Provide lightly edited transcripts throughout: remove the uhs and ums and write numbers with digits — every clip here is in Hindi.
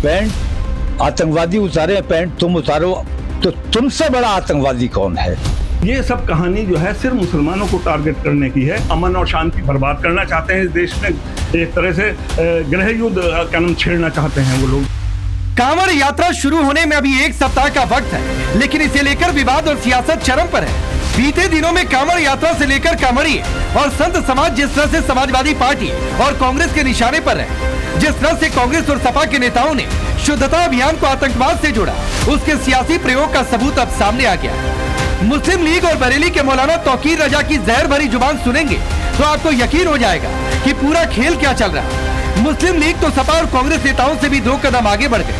पैंट आतंकवादी उतारे, पैंट तुम उतारो, तो तुमसे बड़ा आतंकवादी कौन है? ये सब कहानी जो है सिर्फ मुसलमानों को टारगेट करने की है। अमन और शांति बर्बाद करना चाहते हैं इस देश में, एक तरह से गृह युद्ध का नाम छेड़ना चाहते हैं वो लोग। कांवड़ यात्रा शुरू होने में अभी एक सप्ताह का वक्त है, लेकिन इसे लेकर विवाद और सियासत चरम पर है। बीते दिनों में कांवड़ यात्रा से लेकर कांवड़िए और संत समाज जिस तरह से समाजवादी पार्टी और कांग्रेस के निशाने पर है, जिस तरह से कांग्रेस और सपा के नेताओं ने शुद्धता अभियान को आतंकवाद से जोड़ा, उसके सियासी प्रयोग का सबूत अब सामने आ गया है। मुस्लिम लीग और बरेली के मौलाना तौकीर रजा की जहर भरी जुबान सुनेंगे तो आपको यकीन हो जाएगा कि पूरा खेल क्या चल रहा है। मुस्लिम लीग तो सपा और कांग्रेस नेताओं से भी 2 कदम आगे बढ़ गए।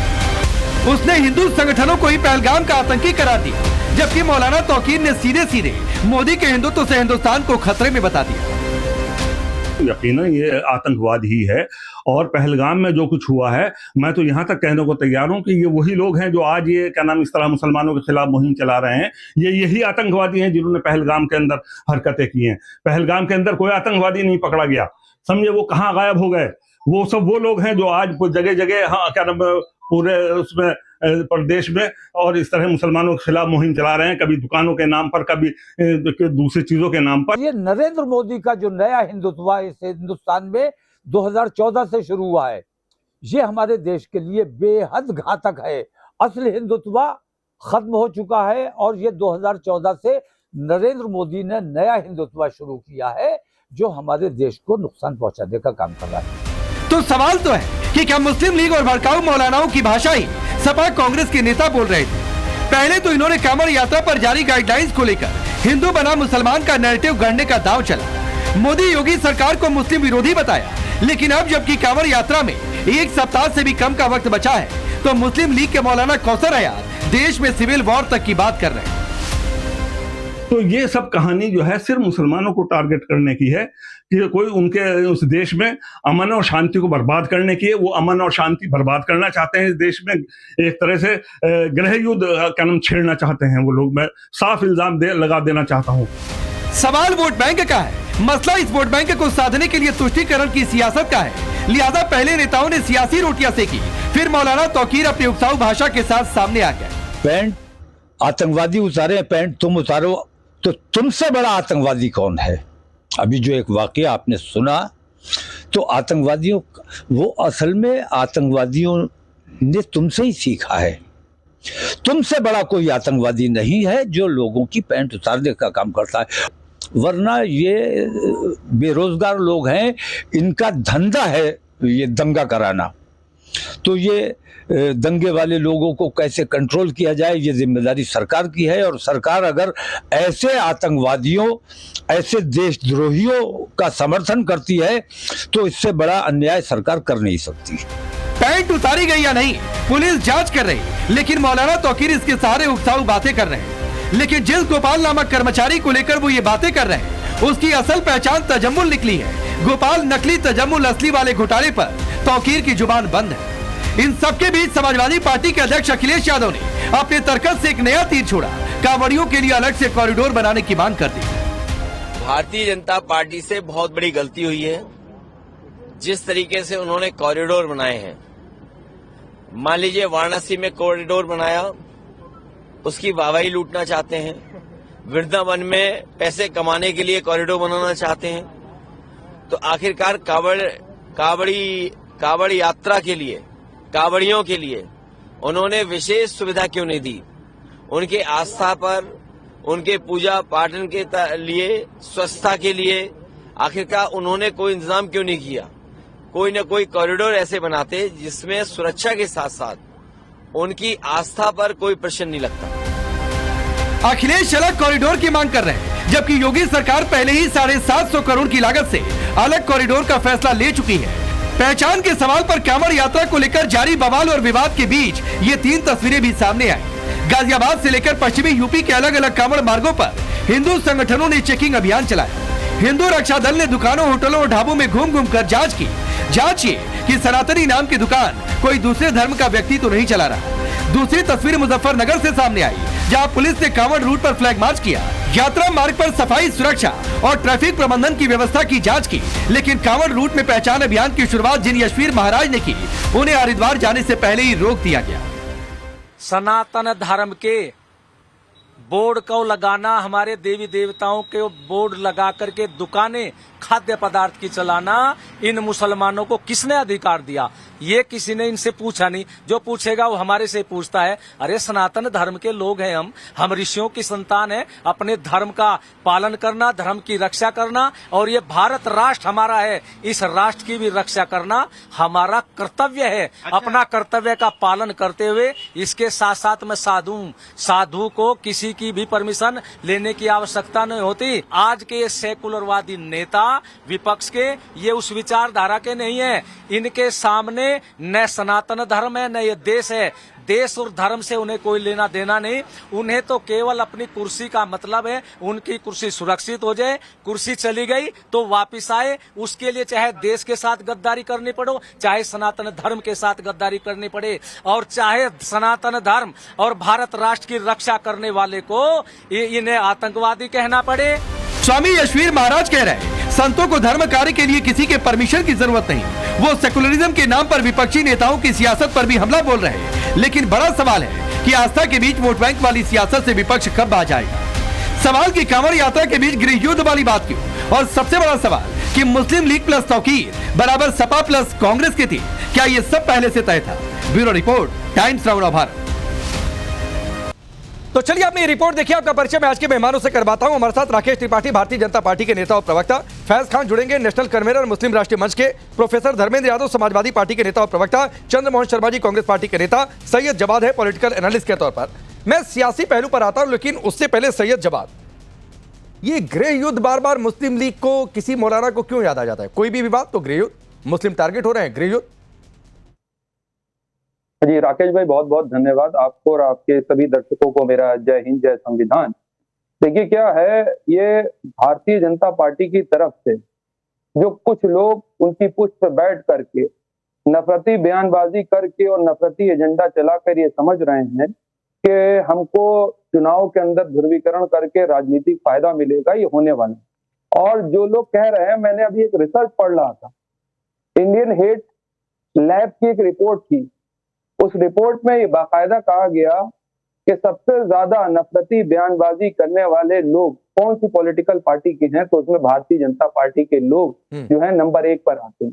उसने हिंदू संगठनों को ही पहलगाम का आतंकी करार दिया, जबकि मौलाना तौकीर ने सीधे सीधे मोदी के हिंदुत्व से हिंदुस्तान को खतरे में बता दिया। यकीनन ये आतंकवाद ही है, और पहलगाम में जो कुछ हुआ है, मैं तो यहाँ तक कहने को तैयार हूँ कि ये वही लोग हैं जो आज ये क्या नाम इस तरह मुसलमानों के खिलाफ मुहिम चला रहे हैं। ये यही आतंकवादी हैं जिन्होंने पहलगाम के अंदर हरकतें की हैं। पहलगाम के अंदर कोई आतंकवादी नहीं पकड़ा गया, समझे, वो कहाँ गायब हो गए। वो सब वो लोग हैं जो आज जगह जगह, हाँ क्या नाम, पूरे उसमें प्रदेश में और इस तरह मुसलमानों के खिलाफ मुहिम चला रहे हैं, कभी दुकानों के नाम पर, कभी दूसरी चीजों के नाम पर। ये नरेंद्र मोदी का जो नया हिंदुत्व इस हिंदुस्तान में 2014 से शुरू हुआ है, ये हमारे देश के लिए बेहद घातक है। असली हिंदुत्व खत्म हो चुका है और ये 2014 से नरेंद्र मोदी ने नया हिंदुत्व शुरू किया है जो हमारे देश को नुकसान पहुंचाने का काम कर रहा है। तो सवाल तो है कि क्या मुस्लिम लीग और भड़काऊ मौलानाओं की भाषा ही सपा कांग्रेस के नेता बोल रहे थे? पहले तो इन्होंने कांवड़ यात्रा पर जारी गाइडलाइंस को लेकर हिंदू बना मुसलमान का नैरेटिव गढ़ने का दांव चला। मोदी योगी सरकार को मुस्लिम विरोधी बताया, लेकिन अब जबकि कांवड़ यात्रा में एक सप्ताह से भी कम का वक्त बचा है, तो मुस्लिम लीग के मौलाना कौसर हयात देश में सिविल वॉर तक की बात कर रहे हैं। तो ये सब कहानी जो है सिर्फ मुसलमानों को टारगेट करने की है कि कोई उनके उस देश में अमन और शांति को बर्बाद करने की है। वो अमन और शांति बर्बाद करना चाहते हैं इस देश में, एक तरह से गृह युद्ध का नाम छेड़ना चाहते हैं वो लोग। मैं साफ इल्जाम लगा देना चाहता हूँ। सवाल वोट बैंक का है, मसला इस वोट बैंक को साधने के लिए तुष्टीकरण की सियासत का है। लिहाजा पहले नेताओं ने सियासी रोटियां सेकी, फिर मौलाना तौकीर अपनी उकसाऊ भाषा के साथ सामने आ गए। पैंट आतंकवादी उतारे, पैंट तुम उतारो, तो तुमसे बड़ा आतंकवादी कौन है? अभी जो एक वाकया आपने सुना, तो आतंकवादियों, वो असल में आतंकवादियों ने तुमसे ही सीखा है। तुमसे बड़ा कोई आतंकवादी नहीं है जो लोगों की पैंट उतारने का काम करता है। वरना ये बेरोजगार लोग हैं, इनका धंधा है ये दंगा कराना। तो ये दंगे वाले लोगों को कैसे कंट्रोल किया जाए, ये जिम्मेदारी सरकार की है। और सरकार अगर ऐसे आतंकवादियों, ऐसे देशद्रोहियों का समर्थन करती है तो इससे बड़ा अन्याय सरकार कर नहीं सकती। पैंट उतारी गई या नहीं, पुलिस जांच कर रही, लेकिन मौलाना तौकीर इसके सहारे उकसाऊ बातें कर रहे हैं। लेकिन जिस गोपाल नामक कर्मचारी को लेकर वो ये बातें कर रहे हैं, उसकी असल पहचान तजम्मुल निकली है। गोपाल नकली तजम्मुल असली वाले घोटाले पर तौकीर की जुबान बंद है। इन सबके बीच समाजवादी पार्टी के अध्यक्ष अखिलेश यादव ने अपने तर्कस से एक नया तीर छोड़ा, कांवड़ियों के लिए अलग से कॉरिडोर बनाने की मांग कर दी। भारतीय जनता पार्टी से बहुत बड़ी गलती हुई है, जिस तरीके से उन्होंने कॉरिडोर बनाए हैं। मान लीजिए वाराणसी में कॉरिडोर बनाया, उसकी वाहवाही लूटना चाहते हैं। वृंदावन में पैसे कमाने के लिए कॉरिडोर बनाना चाहते हैं। तो आखिरकार कांवड़ यात्रा के लिए, कांवड़ियों के लिए उन्होंने विशेष सुविधा क्यों नहीं दी? उनके आस्था पर, उनके पूजा पाठन के लिए, स्वच्छता के लिए आखिरकार उन्होंने कोई इंतजाम क्यों नहीं किया? कोई न कोई कॉरिडोर ऐसे बनाते जिसमें सुरक्षा के साथ साथ उनकी आस्था पर कोई प्रश्न नहीं लगता। अखिलेश अलग कॉरिडोर की मांग कर रहे हैं, जबकि योगी सरकार पहले ही 750 करोड़ की लागत से अलग कॉरिडोर का फैसला ले चुकी है। पहचान के सवाल पर कांवड़ यात्रा को लेकर जारी बवाल और विवाद के बीच ये 3 तस्वीरें भी सामने आई। गाजियाबाद से लेकर पश्चिमी यूपी के अलग अलग कांवड़ मार्गों पर हिंदू संगठनों ने चेकिंग अभियान चलाया। हिंदू रक्षा दल ने दुकानों, होटलों और ढाबों में घूम घूम कर जांच की। जांच ये कि सनातनी नाम की दुकान कोई दूसरे धर्म का व्यक्ति तो नहीं चला रहा। दूसरी तस्वीर मुजफ्फरनगर से सामने आई, जहां पुलिस ने कांवड़ रूट पर फ्लैग मार्च किया। यात्रा मार्ग पर सफाई, सुरक्षा और ट्रैफिक प्रबंधन की व्यवस्था की जांच की, लेकिन कांवड़ रूट में पहचान अभियान की शुरुआत जिन यशवीर महाराज ने की, उन्हें हरिद्वार जाने से पहले ही रोक दिया गया। सनातन धर्म के बोर्ड को लगाना, हमारे देवी देवताओं के बोर्ड लगा करके दुकानें खाद्य पदार्थ की चलाना, इन मुसलमानों को किसने अधिकार दिया? ये किसी ने इनसे पूछा नहीं। जो पूछेगा वो हमारे से पूछता है। अरे सनातन धर्म के लोग हैं हम ऋषियों की संतान है। अपने धर्म का पालन करना, धर्म की रक्षा करना, और ये भारत राष्ट्र हमारा है, इस राष्ट्र की भी रक्षा करना हमारा कर्तव्य है। अपना कर्तव्य का पालन करते हुए इसके साथ साथ में साधु को किसी की भी परमिशन लेने की आवश्यकता नहीं होती। आज के ये सेकुलरवादी नेता विपक्ष के, ये उस विचारधारा के नहीं है। इनके सामने न सनातन धर्म है, न ये देश है। देश और धर्म से उन्हें कोई लेना देना नहीं। उन्हें तो केवल अपनी कुर्सी का मतलब है। उनकी कुर्सी सुरक्षित हो जाए, कुर्सी चली गई तो वापस आए। उसके लिए चाहे देश के साथ गद्दारी करनी पड़े, चाहे सनातन धर्म के साथ गद्दारी करनी पड़े, और चाहे सनातन धर्म और भारत राष्ट्र की रक्षा करने वाले को इन्हें आतंकवादी कहना पड़े। स्वामी यशवीर महाराज कह रहे हैं, संतों को धर्म कार्य के लिए किसी के परमिशन की जरूरत नहीं। वो सेकुलरिज्म के नाम पर विपक्षी नेताओं की सियासत पर भी हमला बोल रहे हैं। लेकिन बड़ा सवाल है कि आस्था के बीच वोट बैंक वाली सियासत से विपक्ष कब आ जाएगा। सवाल की कांवड़ यात्रा के बीच गृह युद्ध वाली बात क्यों, और सबसे बड़ा सवाल कि मुस्लिम लीग प्लस तौकीर बराबर सपा प्लस कांग्रेस की थी, क्या ये सब पहले से तय था? Bureau report, times now Bharat. तो चलिए आपने ये रिपोर्ट देखी। आपका परिचय मैं आज के मेहमानों से करवाता हूं। हमारे साथ राकेश त्रिपाठी, भारतीय जनता पार्टी के नेता और प्रवक्ता, फैज खान जुड़ेंगे, नेशनल कन्वेनर मुस्लिम राष्ट्रीय मंच के, प्रोफेसर धर्मेंद्र यादव, समाजवादी पार्टी के नेता और प्रवक्ता, चंद्रमोहन शर्मा जी, कांग्रेस पार्टी के नेता, सैयद जवाद है पॉलिटिकल एनालिस्ट के तौर पर। मैं सियासी पहलू पर आता हूं, लेकिन उससे पहले सैयद जवाद, ये गृह युद्ध बार बार मुस्लिम लीग को, किसी मौलाना को क्यों याद आ जाता है? कोई भी विवाद तो गृह युद्ध, मुस्लिम टारगेट हो रहे हैं, गृह युद्ध। जी राकेश भाई, बहुत बहुत धन्यवाद आपको और आपके सभी दर्शकों को मेरा जय हिंद जय संविधान। देखिए क्या है, ये भारतीय जनता पार्टी की तरफ से जो कुछ लोग उनकी पुष्ट पर बैठ करके नफरती बयानबाजी करके और नफरती एजेंडा चलाकर ये समझ रहे हैं कि हमको चुनाव के अंदर ध्रुवीकरण करके राजनीतिक फायदा मिलेगा, ये होने वाला। और जो लोग कह रहे हैं, मैंने अभी एक रिसर्च पढ़ रहा था, इंडियन हेट लैब की एक रिपोर्ट थी। उस रिपोर्ट में ये बाकायदा कहा गया कि सबसे ज्यादा नफरती बयानबाजी करने वाले लोग कौन सी पॉलिटिकल पार्टी के हैं, तो उसमें भारतीय जनता पार्टी के लोग जो है नंबर 1 पर आते हैं।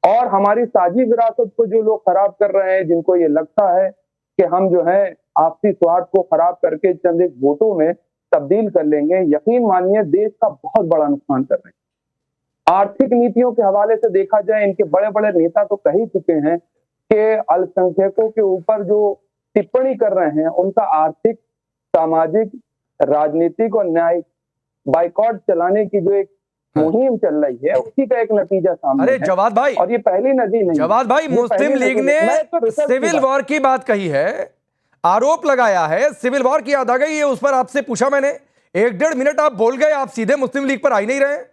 और हमारी साझी विरासत को जो लोग खराब कर रहे हैं, जिनको ये लगता है कि हम जो है आपसी स्वार्थ को खराब करके चंद एक वोटों में तब्दील कर लेंगे, यकीन मानिए देश का बहुत बड़ा नुकसान कर रहे हैं। आर्थिक नीतियों के हवाले से देखा जाए, इनके बड़े बड़े नेता तो कह ही चुके हैं कि अल्पसंख्यकों के ऊपर जो टिप्पणी कर रहे हैं, उनका आर्थिक, सामाजिक, राजनीतिक और न्यायिक बाइकॉट चलाने की जो एक मुहिम चल रही है, उसी का एक नतीजा सामने अरे है। जवाद भाई, और ये पहली नदी नहीं, जवाद भाई, मुस्लिम लीग ने सिविल वॉर की बात कही है, आरोप लगाया है, सिविल वॉर की याद आ गई। ये उस पर आपसे पूछा मैंने, 1-1.5 मिनट आप बोल गए, आप सीधे मुस्लिम लीग पर आ ही नहीं रहे।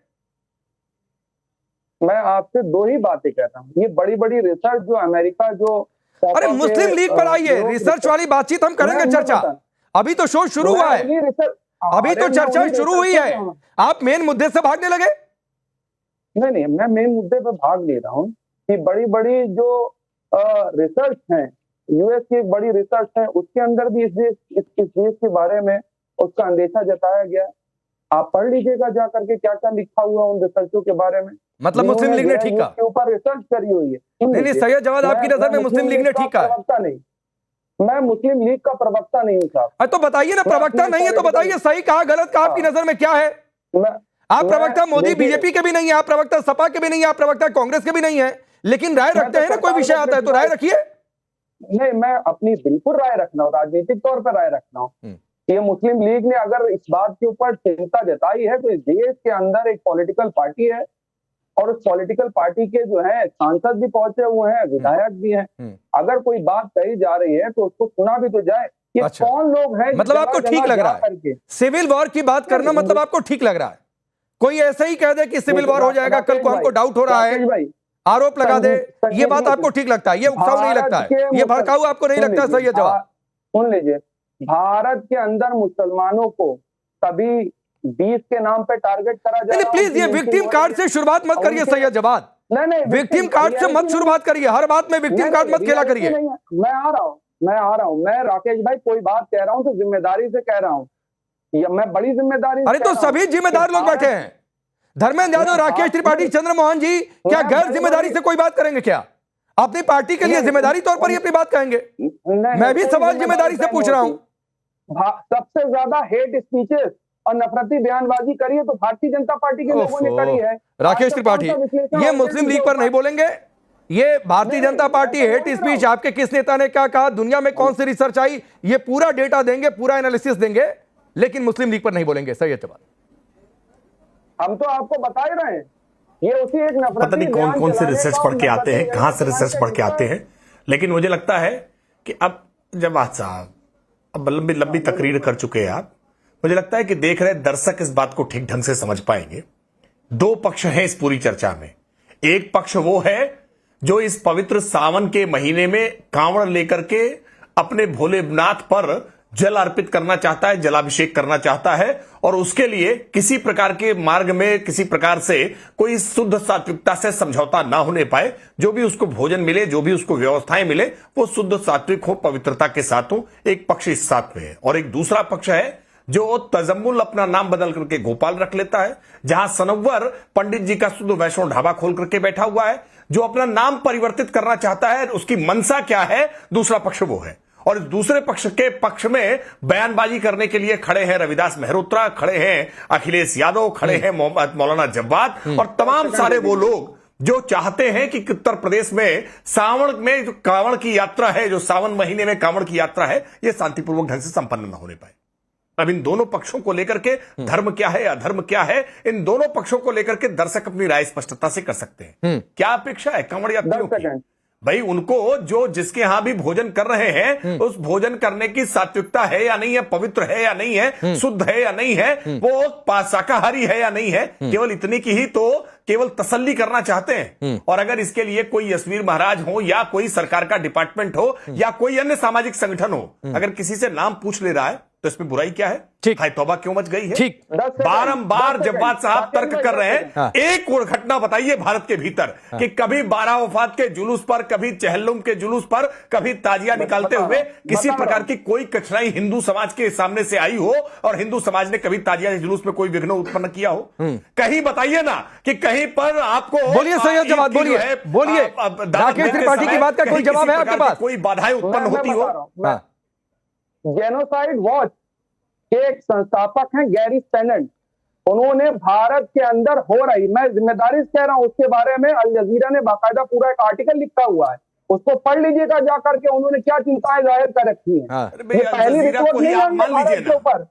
मैं आपसे 2 ही बातें कहता हूँ। ये बड़ी बड़ी रिसर्च जो अमेरिका जो, अरे मुस्लिम लीग पर आइए, रिसर्च वाली बातचीत हम करेंगे चर्चा। अभी तो शो शुरू हुआ है, अभी तो चर्चा शुरू हुई है, आप मेन मुद्दे से भागने लगे। नहीं, मैं मेन मुद्दे पर भाग नहीं रहा हूँ कि बड़ी बड़ी जो रिसर्च है, यूएस की एक बड़ी रिसर्च है, उसके अंदर भी इस देश के बारे में उसका अंदेशा जताया गया। आप पढ़ लीजिएगा जा करके क्या क्या लिखा हुआ उन रिसर्चों के बारे में। मतलब मुस्लिम लीग ने ठीक कहा, के ऊपर रिसर्च करी हुई है। नहीं सैयद जवाद, आपकी नजर में मुस्लिम लीग ने ठीक कहा? प्रवक्ता नहीं, मैं मुस्लिम लीग का प्रवक्ता नहीं हूँ साहब। तो बताइए ना, प्रवक्ता नहीं है तो बताइए सही कहा गलत कहा, आपकी नजर में क्या है? आप प्रवक्ता मोदी बीजेपी के भी नहीं है, आप प्रवक्ता सपा के भी नहीं है, आप प्रवक्ता कांग्रेस के भी नहीं है, लेकिन राय रखते हैं ना, कोई विषय आता है तो राय रखिए। नहीं, मैं अपनी बिल्कुल राय रखना हूँ, राजनीतिक तौर पर राय रखना हूँ। ये मुस्लिम लीग ने अगर इस बात के ऊपर चिंता जताई है, तो इस देश के अंदर एक पॉलिटिकल पार्टी है और उस पॉलिटिकल पार्टी के जो है सांसद भी पहुंचे हुए हैं, विधायक भी हैं। अगर कोई बात कही जा रही है तो उसको सुना भी तो जाए। ये अच्छा, कौन लोग हैं? मतलब आपको ठीक लग रहा है सिविल वॉर की बात करना, मतलब आपको ठीक लग रहा है? कोई ऐसे ही कह दे कि सिविल वॉर हो जाएगा, कल को हमको डाउट हो रहा है, आरोप लगा दे, ये बात आपको ठीक लगता है? ये उकसाऊ नहीं लगता है, ये भड़काऊ आपको नहीं लगता? सही है जवाब। सुन लीजिए, भारत के अंदर मुसलमानों को कभी 20 के नाम पे टारगेट करा जा नहीं रहा प्लीज, ये विक्टिम कार्ड से शुरुआत मत करिए सैयद जवाद। नहीं विक्टिम कार्ड से मत शुरुआत करिए, हर बात में विक्टिम कार्ड मत खेला करिए। मैं आ रहा हूँ मैं राकेश भाई कोई बात कह रहा हूँ तो जिम्मेदारी से कह रहा हूँ, मैं बड़ी जिम्मेदारी से अरे तो सभी जिम्मेदार लोग बैठे हैं, धर्मेंद्र यादव, राकेश त्रिपाठी, चंद्रमोहन जी, क्या गैर जिम्मेदारी से कोई बात करेंगे? क्या अपनी पार्टी के लिए जिम्मेदारी तौर पर ही अपनी बात कहेंगे? मैं भी सवाल जिम्मेदारी से पूछ रहा हूँ। सबसे ज्यादा हेट स्पीचेस और नफरती बयानबाजी करी है तो भारतीय जनता पार्टी के लोगों ने करी है। राकेश त्रिपाठी, ये मुस्लिम लीग पर नहीं बोलेंगे, ये Bharatiya Janata party hate speech आपके किस नेता ने क्या कहा, दुनिया में कौन सी रिसर्च आई, ये पूरा डेटा देंगे, पूरा एनालिसिस देंगे, लेकिन मुस्लिम लीग पर नहीं बोलेंगे। सैयद जवाद, हम तो आपको बता ही रहे हैं, ये उसी एक नफरती पता नहीं कौन कौन से रिसर्च पढ़ के आते हैं, कहां से रिसर्च पढ़ के आते हैं, लेकिन मुझे लगता है कि अब जवाद साहब अब लंबी लंबी तकरीर कर चुके हैं आप, मुझे लगता है कि देख रहे दर्शक इस बात को ठीक ढंग से समझ पाएंगे। दो पक्ष हैं इस पूरी चर्चा में। एक पक्ष वो है जो इस पवित्र सावन के महीने में कांवड़ लेकर के अपने भोलेनाथ पर जल अर्पित करना चाहता है, जलाभिषेक करना चाहता है, और उसके लिए किसी प्रकार के मार्ग में किसी प्रकार से कोई शुद्ध सात्विकता से समझौता ना होने पाए। जो भी उसको भोजन मिले, जो भी उसको व्यवस्थाएं मिले, वो शुद्ध सात्विक हो, पवित्रता के साथ हो। एक पक्ष इस साथ में है, और एक दूसरा पक्ष है जो तजम्मुल अपना नाम बदल करके गोपाल रख लेता है, जहां सनव्वर पंडित जी का शुद्ध वैष्णव ढाबा खोल करके बैठा हुआ है, जो अपना नाम परिवर्तित करना चाहता है। उसकी मनसा क्या है, दूसरा पक्ष वो है। और इस दूसरे पक्ष के पक्ष में बयानबाजी करने के लिए खड़े हैं रविदास मेहरोत्रा, खड़े हैं अखिलेश यादव, खड़े हैं मौलाना जव्वाद, और तमाम सारे वो लोग जो चाहते हैं कि उत्तर प्रदेश में सावन में जो कांवड़ की यात्रा है, जो सावन महीने में कांवड़ की यात्रा है, यह शांतिपूर्वक ढंग से संपन्न न होने पाए। अब इन दोनों पक्षों को लेकर के धर्म क्या है, अधर्म क्या है, इन दोनों पक्षों को लेकर के दर्शक अपनी राय स्पष्टता से कर सकते हैं। क्या अपेक्षा है कांवड़ यात्रियों की? भाई उनको जो जिसके यहां भी भोजन कर रहे हैं, उस भोजन करने की सात्विकता है या नहीं है, पवित्र है या नहीं है, शुद्ध है या नहीं है, वो शाकाहारी है या नहीं है, केवल इतनी की ही तो केवल तसल्ली करना चाहते हैं। और अगर इसके लिए कोई यशवीर महाराज हो या कोई सरकार का डिपार्टमेंट हो या कोई अन्य सामाजिक संगठन हो, अगर किसी से नाम पूछ ले रहा है तो इसमें बुराई क्या है? ठीक, हाय तौबा क्यों मच गई है? ठीक, बारंबार जव्वाद साहब तर्क कर रहे हैं। एक और घटना बताइए भारत के भीतर कि कभी बारह वफात के जुलूस पर, कभी चहल्लुम के जुलूस पर, कभी ताजिया निकालते हुए किसी प्रकार की कोई कठिनाई हिंदू समाज के सामने से आई हो और हिंदू समाज ने कभी ताजिया के जुलूस में कोई विघ्न उत्पन्न किया हो? कहीं बताइए ना कि कहीं पर आपको बोलिए सैयद जवाद, बोलिए राकेश त्रिपाठी की बात का कोई जवाब है आपके पास? कोई बाधाएं उत्पन्न होती हो? जेनोसाइड वॉच के एक संस्थापक हैं गैरी स्टैंडर्ड, उन्होंने भारत के अंदर हो रही, मैं जिम्मेदारी से कह रहा हूं, उसके बारे में अल जजीरा ने बाकायदा पूरा एक आर्टिकल लिखा हुआ है, उसको पढ़ लीजिएगा जाकर के, उन्होंने क्या चिंताएं जाहिर कर रखी हैं। ये पहली रिपोर्ट नहीं है भारत के ऊपर,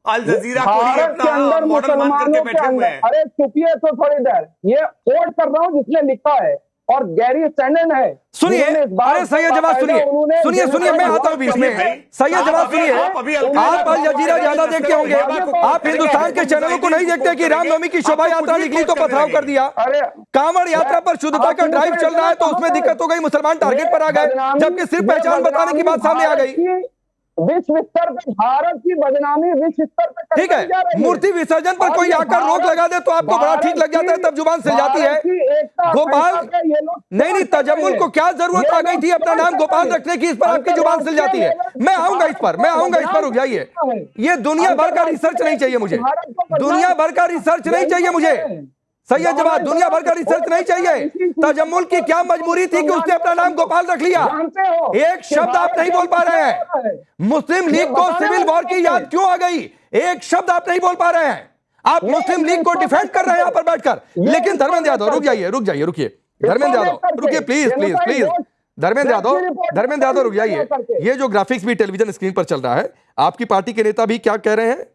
अल जजीरा भारत के अंदर मुसलमानों के अंदर। अरे चुपिए तो थोड़ी देर, ये कोट कर रहा हूं जिसने लिखा है, और गैरी स्टैंडर्ड है। सुनिए, अरे सैयद जवाब सुनिए, मैं आता हूं बीच में। सैयद जवाब सुनिए, आप अल जजीरा ज्यादा देखते होंगे, आप हिंदुस्तान के चैनलों को नहीं देखते कि रामनवमी की शोभा यात्रा निकली तो पथराव कर दिया। कांवड़ यात्रा पर शुद्धता का ड्राइव चल रहा है तो उसमें दिक्कत हो गई, मुसलमान टारगेट पर आ गए, जबकि सिर्फ पहचान बताने की बात सामने आ गई। विश्व स्तर पर भारत की बदनामी विश्व स्तर पर, ठीक है, मूर्ति विसर्जन पर कोई आकर रोक लगा दे तो आपको बड़ा ठीक लग जाता है, तब जुबान सिल जाती है। गोपाल नहीं, तजम्मुल को क्या जरूरत आ गई थी अपना नाम गोपाल रखने की, इस पर आपकी जुबान सिल जाती है। मैं आऊंगा इस पर, रुक जाइए। ये दुनिया भर का रिसर्च नहीं चाहिए मुझे, दुनिया भर का रिसर्च नहीं चाहिए मुझे सैयद जवाद, दुनिया भर का रिसर्च नहीं चाहिए। तजम्मुल की क्या मजबूरी थी कि उसने अपना नाम गोपाल रख लिया? एक शब्द आप नहीं बोल पा रहे हैं। मुस्लिम लीग को सिविल वॉर की याद क्यों आ गई? एक शब्द आप नहीं बोल पा रहे हैं। आप मुस्लिम लीग को डिफेंड कर रहे हैं यहां पर बैठकर। लेकिन धर्मेंद्र यादव रुकिए धर्मेंद्र यादव रुकिए, प्लीज धर्मेंद्र यादव रुक जाइए। ये जो ग्राफिक्स भी टेलीविजन स्क्रीन पर चल रहा है, आपकी पार्टी के नेता भी क्या कह रहे हैं?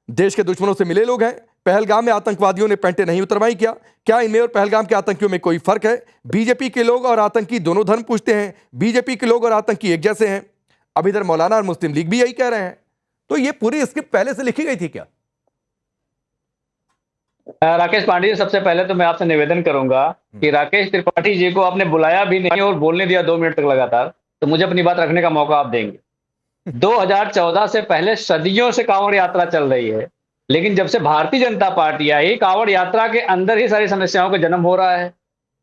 देश के दुश्मनों से मिले लोग हैं, पहलगाम में आतंकवादियों ने पैंटे नहीं उतरवाई क्या इनमें और पहलगाम के आतंकियों में कोई फर्क है? बीजेपी के लोग और आतंकी दोनों धर्म पूछते हैं, बीजेपी के लोग और आतंकी एक जैसे हैं। अब इधर मौलाना और मुस्लिम लीग भी यही कह रहे हैं, तो ये पूरी स्क्रिप्ट पहले से लिखी गई थी क्या? राकेश पांडे जी, सबसे पहले तो मैं आपसे निवेदन करूंगा कि राकेश त्रिपाठी जी को आपने बुलाया भी नहीं और बोलने दिया 2 मिनट तक लगातार, तो मुझे अपनी बात रखने का मौका आप देंगे। 2014 से पहले सदियों से कांवड़ यात्रा चल रही है, लेकिन जब से भारतीय जनता पार्टी आई, कांवड़ यात्रा के अंदर ही सारी समस्याओं का जन्म हो रहा है।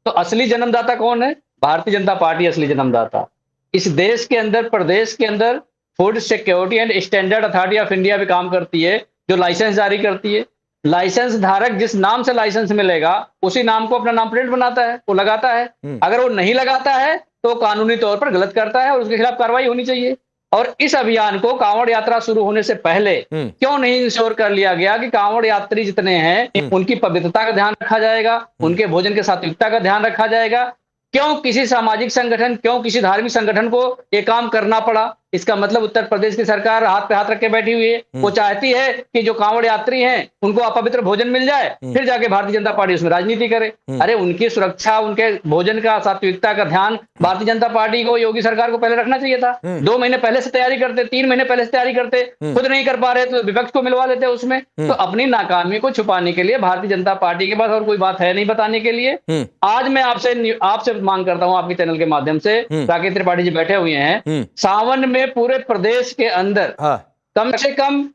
तो असली जन्मदाता कौन है? भारतीय जनता पार्टी असली जन्मदाता। इस देश के अंदर, प्रदेश के अंदर food security and standard authority of India भी काम करती है, जो लाइसेंस जारी करती है। लाइसेंस धारक जिस नाम से लाइसेंस मिलेगा उसी नाम को अपना नाम प्लेट बनाता है, वो लगाता है। अगर वो नहीं लगाता है तो कानूनी तौर पर गलत करता है और उसके खिलाफ कार्रवाई होनी चाहिए। और इस अभियान को कांवड़ यात्रा शुरू होने से पहले क्यों नहीं इंश्योर कर लिया गया कि कांवड़ यात्री जितने हैं उनकी पवित्रता का ध्यान रखा जाएगा, उनके भोजन के सात्विकता का ध्यान रखा जाएगा? क्यों किसी सामाजिक संगठन, क्यों किसी धार्मिक संगठन को ये काम करना पड़ा? इसका मतलब उत्तर प्रदेश की सरकार हाथ पे हाथ रख के बैठी हुई है। वो चाहती है कि जो कांवड़ यात्री हैं उनको अपवित्र भोजन मिल जाए, फिर जाके भारतीय जनता पार्टी उसमें राजनीति करे। अरे उनकी सुरक्षा, उनके भोजन का, सात्विकता का ध्यान भारतीय जनता पार्टी को, योगी सरकार को पहले रखना चाहिए था। 2 महीने पहले से तैयारी करते, 3 महीने पहले से तैयारी करते, खुद नहीं कर पा रहे तो विपक्ष को मिलवा लेते उसमें। तो अपनी नाकामी को छुपाने के लिए भारतीय जनता पार्टी के पास और कोई बात है नहीं बताने के लिए। आज मैं आपसे मांग करता हूं, आपके चैनल के माध्यम से, राकेश त्रिपाठी जी बैठे हुए हैं, सावन में पूरे प्रदेश के अंदर कम से कम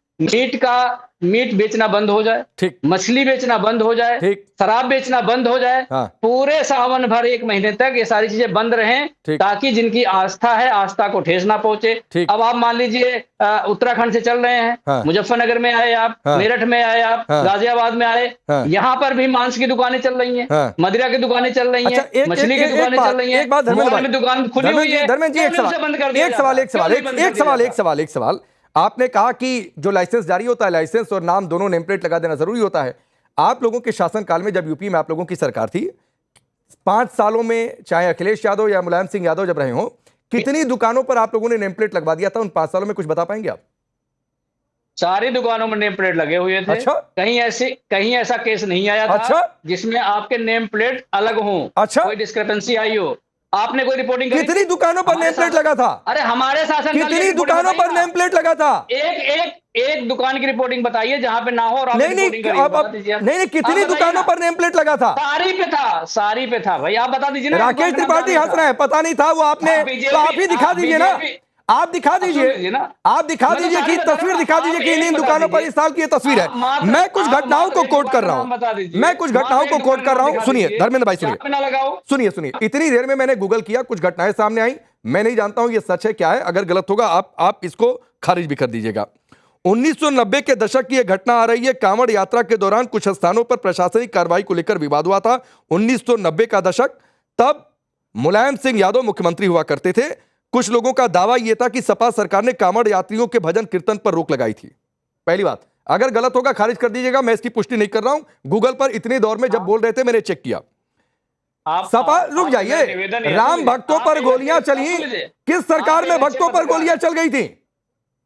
मीट बेचना बंद हो जाए, ठीक, मछली बेचना बंद हो जाए, ठीक, शराब बेचना बंद हो जाए। पूरे सावन भर 1 महीने तक ये सारी चीजें बंद रहें, ताकि जिनकी आस्था है आस्था को ठेस ना पहुंचे। अब आप मान लीजिए उत्तराखंड से चल रहे हैं, मुजफ्फरनगर में आए आप, मेरठ में आए आप, गाजियाबाद में आए, यहाँ पर भी मांस की दुकानें चल रही हैं, मदिरा की दुकानें चल रही हैं, मछली की दुकानें चल रही हैं, मोबाइल में दुकान खुली हुई है। धर्मेंद्र जी, एक सवाल। आपने कहा कि जो लाइसेंस जारी होता है, लाइसेंस और नाम दोनों नेम प्लेट लगा देना जरूरी होता है। आप लोगों के शासनकाल में, जब यूपी में आप लोगों की सरकार थी, 5 सालों में, चाहे अखिलेश यादव या मुलायम सिंह यादव जब रहे हो, कितनी दुकानों पर आप लोगों ने नेम प्लेट लगवा दिया था? उन 5 सालों में कुछ बता पाएंगे आप? सारी दुकानों में नेम प्लेट लगे हुए थे। अच्छा? कहीं ऐसा केस नहीं आया था अच्छा? जिसमें आपके नेम प्लेट अलग हो, अच्छा? कोई डिस्क्रिपेंसी आई हो। आपने कोई रिपोर्टिंग करी? कितनी दुकानों पर नेम प्लेट लगा था? अरे हमारे शासन कितनी दुकानों पर नेम प्लेट लगा था? एक दुकान की रिपोर्टिंग बताइए जहां पे ना हो। और नहीं, कितनी दुकानों पर नेम प्लेट लगा था? सारी पे था भाई, आप बता दीजिए ना। राकेश त्रिपाठी हंस रहे हैं, पता नहीं था वो आपने, तो आप ही दिखा दीजिए ना, आप दिखा दीजिए ना, आप दिखा दीजिए कि तस्वीर दिखा दीजिए कि इन दुकानों पर इस साल की ये तस्वीर है। मैं कुछ घटनाओं को कोट कर रहा हूं, सुनिए धर्मेंद्र भाई, सुनिए। इतनी देर में मैंने गूगल किया, कुछ घटनाएं सामने आई। मैं नहीं जानता हूं ये सच है क्या है, अगर गलत होगा आप इसको खारिज भी कर दीजिएगा। 1990 के दशक की यह घटना आ रही है। कांवड़ यात्रा के दौरान कुछ स्थानों पर प्रशासनिक कार्रवाई को लेकर विवाद हुआ था। 1990 का दशक, तब मुलायम सिंह यादव मुख्यमंत्री हुआ करते थे। कुछ लोगों का दावा यह था कि सपा सरकार ने कांवड़ यात्रियों के भजन कीर्तन पर रोक लगाई थी। पहली बात, अगर गलत होगा खारिज कर दीजिएगा, मैं इसकी पुष्टि नहीं कर रहा हूं। गूगल पर इतने दौर में जब बोल रहे थे मैंने चेक किया। सपा, रुक जाइए, राम भक्तों पर गोलियां चली, किस सरकार में भक्तों पर गोलियां चल गई थी?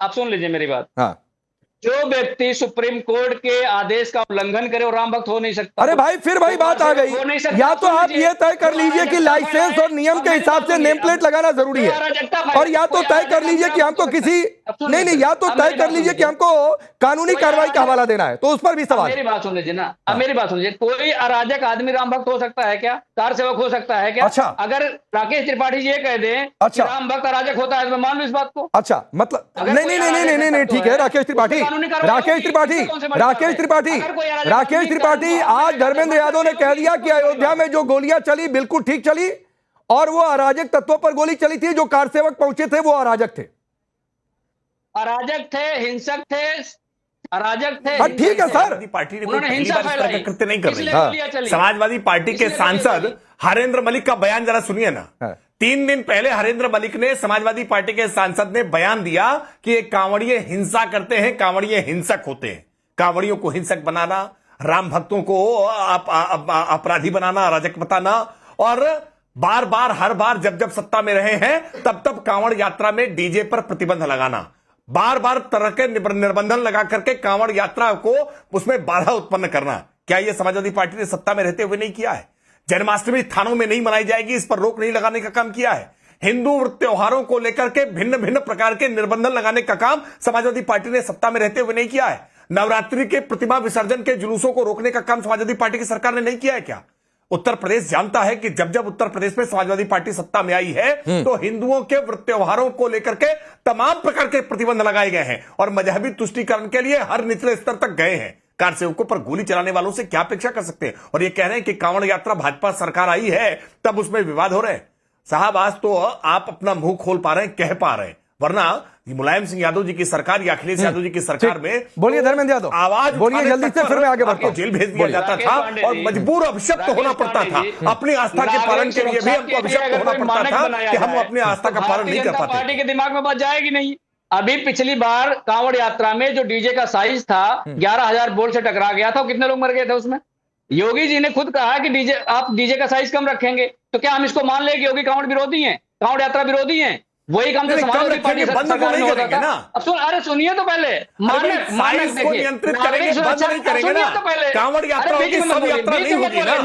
आप सुन लीजिए मेरी बात। हाँ, जो व्यक्ति सुप्रीम कोर्ट के आदेश का उल्लंघन करे वो राम भक्त हो नहीं सकता। अरे भाई, फिर भाई बात आ गई। या तो आप ये तय कर लीजिए कि लाइसेंस और नियम के हिसाब से नेम प्लेट लगाना जरूरी है, और या तो तय कर लीजिए कि हमको किसी नहीं, या तो तय कर लीजिए कि हमको कानूनी कार्रवाई का हवाला देना है, तो उस पर भी सवाल। मेरी बात सुन लीजिए ना, अब मेरी बात सुन लीजिए। कोई अराजक आदमी राम भक्त हो सकता है क्या? कार सेवक हो सकता है क्या? अच्छा, अगर राकेश त्रिपाठी जी ये कह दें अच्छा, राम भक्त अराजक होता है तो मैं मान लूं इस बात को। अच्छा, मतलब नहीं, ठीक है। राकेश त्रिपाठी, आज धर्मेंद्र यादव ने कह दिया कि अयोध्या में जो गोलियां चली बिल्कुल ठीक चली, और वो अराजक तत्वों पर गोली चली थी। जो कार सेवक पहुंचे थे वो अराजक थे, हिंसक थे, अराजक थे। ठीक है सर, पार्टी ने कृत्य नहीं कर रही। समाजवादी पार्टी के सांसद हरेंद्र मलिक का बयान जरा सुनिए ना। 3 दिन पहले हरेंद्र मलिक ने, समाजवादी पार्टी के सांसद ने बयान दिया कि ये कांवड़िए हिंसा करते हैं, कांवड़िए हिंसक होते हैं। कांवड़ियों को हिंसक बनाना, राम भक्तों को अपराधी बनाना, अराजक बताना, और बार बार हर बार जब सत्ता में रहे हैं तब कांवड़ यात्रा में डीजे पर प्रतिबंध लगाना, बार बार तरह के निर्बंधन लगा करके कांवड़ यात्रा को उसमें बाधा उत्पन्न करना। क्या यह समाजवादी पार्टी ने सत्ता में रहते हुए नहीं किया है? जन्माष्टमी थानों में नहीं मनाई जाएगी, इस पर रोक नहीं लगाने का काम किया है। हिंदू त्योहारों को लेकर के भिन्न भिन्न प्रकार के निर्बंधन लगाने का काम समाजवादी पार्टी ने सत्ता में रहते हुए नहीं किया है। नवरात्रि के प्रतिमा विसर्जन के जुलूसों को रोकने का काम समाजवादी पार्टी की सरकार ने नहीं किया है क्या? उत्तर प्रदेश जानता है कि जब जब उत्तर प्रदेश में समाजवादी पार्टी सत्ता में आई है तो हिंदुओं के त्योहारों को लेकर के तमाम प्रकार के प्रतिबंध लगाए गए हैं और मजहबी तुष्टीकरण के लिए हर निचले स्तर तक गए हैं। कार सेवकों पर गोली चलाने वालों से क्या अपेक्षा कर सकते हैं? और ये कह रहे हैं कि कांवड़ यात्रा भाजपा सरकार आई है तब उसमें विवाद हो रहे हैं। साहब, आज तो आप अपना मुंह खोल पा रहे हैं, कह पा रहे हैं, वरना मुलायम सिंह यादव जी की सरकार या अखिलेश यादव जी की सरकार में बोलिए धर्मेंद्र यादव, आवाज बोलिए जल्दी से, फिर मैं आगे बढ़ता हूं। जेल भेज दिया जाता था और मजबूर अभिशप्त होना पड़ता था। अपनी आस्था के पालन के लिए भी हमको अभिशप्त होना पड़ता था कि हम अपनी आस्था का पालन नहीं कर पाते। पार्टी के दिमाग में बात जाएगी नहीं। अभी पिछली बार कांवड़ यात्रा में जो डीजे का साइज था 11,000 बोल्ट से टकरा गया था, और कितने लोग मर गए थे उसमें? योगी जी ने खुद कहा कि आप डीजे का साइज कम रखेंगे, तो क्या हम इसको मान ले कि योगी कांवड़ विरोधी हैं, कांवड़ यात्रा विरोधी हैं? वही काम तो समाजवादी पार्टी सरकार में होता था। अब अरे सुनिए तो पहले, साइज को नियंत्रित करेंगे, बंद नहीं करेंगे ना। कांवड़ यात्रा होगी, सब यात्रा नहीं होगी ना।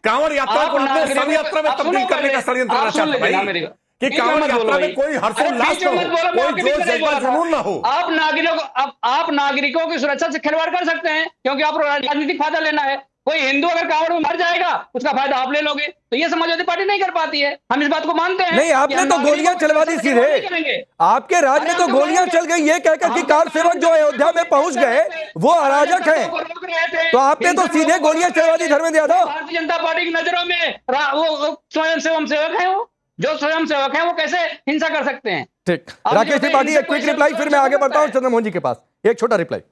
कांवड़ यात्रा को आपने सब यात्रा में तब्दील करने का षड्यंत्र रचा है भाई, कि कांवड़ यात्रा में कोई हर्षोल्लास ना हो, कोई जोश जज्बा जुनून ना हो। आप नागरिकों की सुरक्षा से खिलवाड़ कर सकते हैं क्योंकि आप राजनीतिक फायदा लेना है। कोई हिंदू अगर कांवड़ में मर जाएगा उसका फायदा आप ले लोगे, तो ये समाजवादी पार्टी नहीं कर पाती है। हम इस बात को मानते हैं। नहीं, आपने तो गोलियां चलवा दी सीधे, आपके राज में तो गोलियां चल गई ये कहकर कि कार सेवक जो अयोध्या में पहुंच गए वो अराजक है, तो आपने तो सीधे गोलियां चलवा दी धर्मेंद्र यादव। भारतीय जनता पार्टी की नजरों में वो स्वयं सेवक है, वो जो स्वयं सेवक है वो कैसे हिंसा कर सकते हैं? ठीक, राकेश त्रिपाठी एक क्विक रिप्लाई, फिर मैं आगे बढ़ता हूं चंद्रमोहन जी के पास, एक छोटा रिप्लाई।